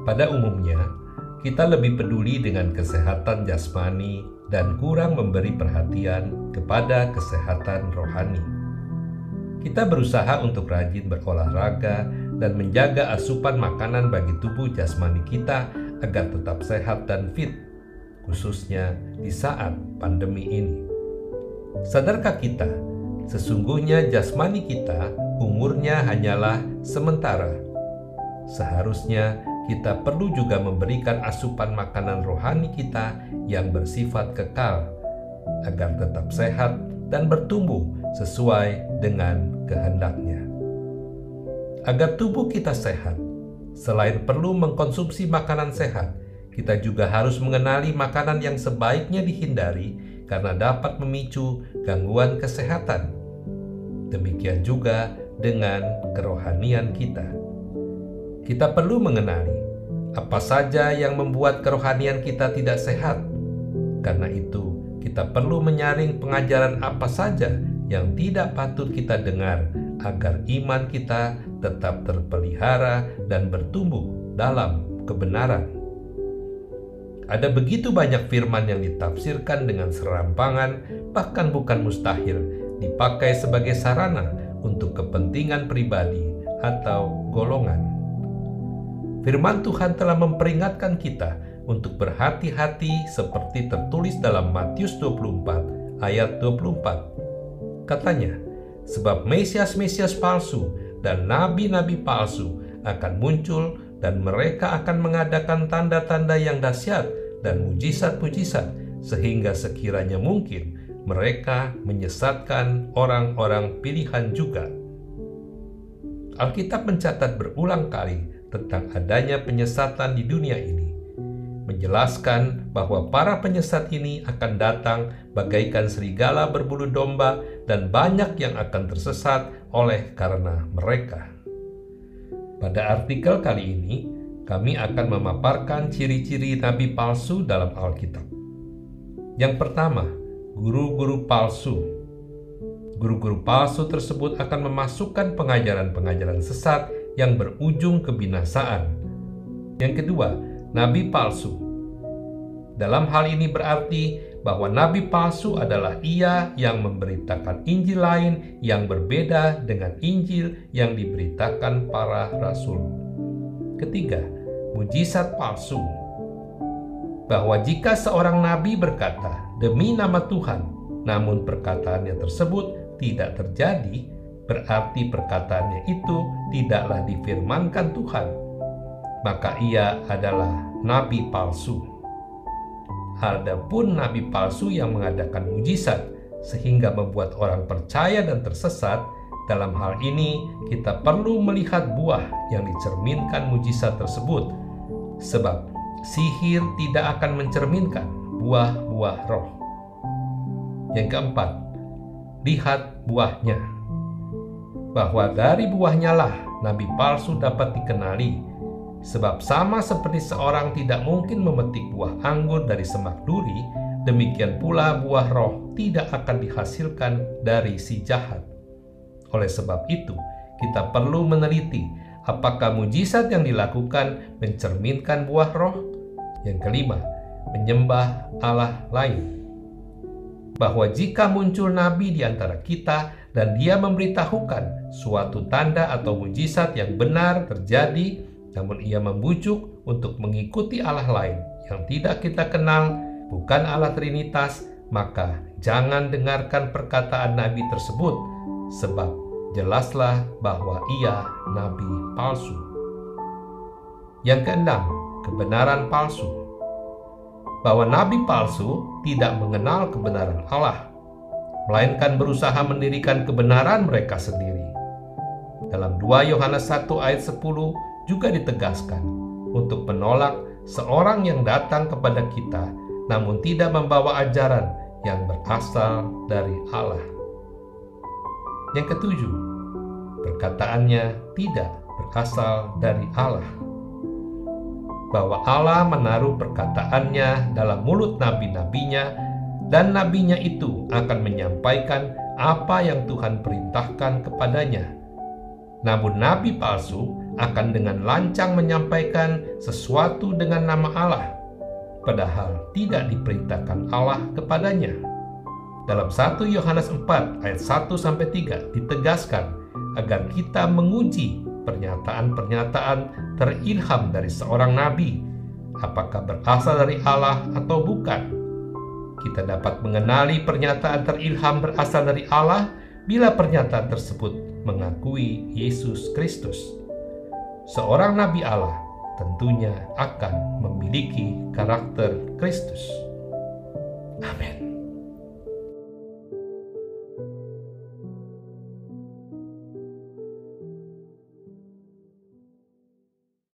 Pada umumnya, kita lebih peduli dengan kesehatan jasmani dan kurang memberi perhatian kepada kesehatan rohani. Kita berusaha untuk rajin berolahraga dan menjaga asupan makanan bagi tubuh jasmani kita agar tetap sehat dan fit, khususnya di saat pandemi ini. Sadarkah kita, sesungguhnya jasmani kita umurnya hanyalah sementara. Seharusnya kita perlu juga memberikan asupan makanan rohani kita yang bersifat kekal, agar tetap sehat dan bertumbuh sesuai dengan kehendaknya. Agar tubuh kita sehat, selain perlu mengkonsumsi makanan sehat, kita juga harus mengenali makanan yang sebaiknya dihindari karena dapat memicu gangguan kesehatan. Demikian juga dengan kerohanian kita. Kita perlu mengenali apa saja yang membuat kerohanian kita tidak sehat. Karena itu, kita perlu menyaring pengajaran apa saja yang tidak patut kita dengar agar iman kita tetap terpelihara dan bertumbuh dalam kebenaran. Ada begitu banyak firman yang ditafsirkan dengan serampangan, bahkan bukan mustahil dipakai sebagai sarana untuk kepentingan pribadi atau golongan. Firman Tuhan telah memperingatkan kita untuk berhati-hati seperti tertulis dalam Matius 24 ayat 24. Katanya, sebab Mesias-Mesias palsu dan nabi-nabi palsu akan muncul dan mereka akan mengadakan tanda-tanda yang dahsyat dan mujizat-mujizat sehingga sekiranya mungkin mereka menyesatkan orang-orang pilihan juga. Alkitab mencatat berulang kali tentang adanya penyesatan di dunia ini, menjelaskan bahwa para penyesat ini akan datang bagaikan serigala berbulu domba dan banyak yang akan tersesat oleh karena mereka. Pada artikel kali ini, kami akan memaparkan ciri-ciri nabi palsu dalam Alkitab. Yang pertama, guru-guru palsu. Guru-guru palsu tersebut akan memasukkan pengajaran-pengajaran sesat yang berujung kebinasaan. Yang kedua, nabi palsu. Dalam hal ini berarti bahwa nabi palsu adalah ia yang memberitakan Injil lain yang berbeda dengan Injil yang diberitakan para rasul. Ketiga, mujizat palsu. Bahwa jika seorang nabi berkata demi nama Tuhan, namun perkataannya tersebut tidak terjadi, berarti perkataannya itu tidaklah difirmankan Tuhan, maka ia adalah nabi palsu. Adapun nabi palsu yang mengadakan mujizat sehingga membuat orang percaya dan tersesat, dalam hal ini kita perlu melihat buah yang dicerminkan mujizat tersebut, sebab sihir tidak akan mencerminkan buah-buah roh. Yang keempat, lihat buahnya. Bahwa dari buahnya lah nabi palsu dapat dikenali, sebab sama seperti seorang tidak mungkin memetik buah anggur dari semak duri, demikian pula buah roh tidak akan dihasilkan dari si jahat. Oleh sebab itu, kita perlu meneliti apakah mujizat yang dilakukan mencerminkan buah roh. Yang kelima, menyembah Allah lain. Bahwa jika muncul nabi di antara kita dan dia memberitahukan suatu tanda atau mujizat yang benar terjadi, namun ia membujuk untuk mengikuti Allah lain yang tidak kita kenal, bukan Allah Trinitas, maka jangan dengarkan perkataan nabi tersebut, sebab jelaslah bahwa ia nabi palsu. Yang keenam, kebenaran palsu. Bahwa nabi palsu tidak mengenal kebenaran Allah, melainkan berusaha mendirikan kebenaran mereka sendiri. Dalam 2 Yohanes 1 ayat 10 juga ditegaskan untuk menolak seorang yang datang kepada kita namun tidak membawa ajaran yang berasal dari Allah. Yang ketujuh, perkataannya tidak berasal dari Allah. Bahwa Allah menaruh perkataannya dalam mulut nabi-nabinya, dan nabinya itu akan menyampaikan apa yang Tuhan perintahkan kepadanya. Namun nabi palsu akan dengan lancang menyampaikan sesuatu dengan nama Allah, padahal tidak diperintahkan Allah kepadanya. Dalam 1 Yohanes 4 ayat 1-3 ditegaskan agar kita menguji pernyataan-pernyataan terilham dari seorang nabi, apakah berasal dari Allah atau bukan. Kita dapat mengenali pernyataan terilham berasal dari Allah bila pernyataan tersebut mengakui Yesus Kristus. Seorang nabi Allah tentunya akan memiliki karakter Kristus. Amin.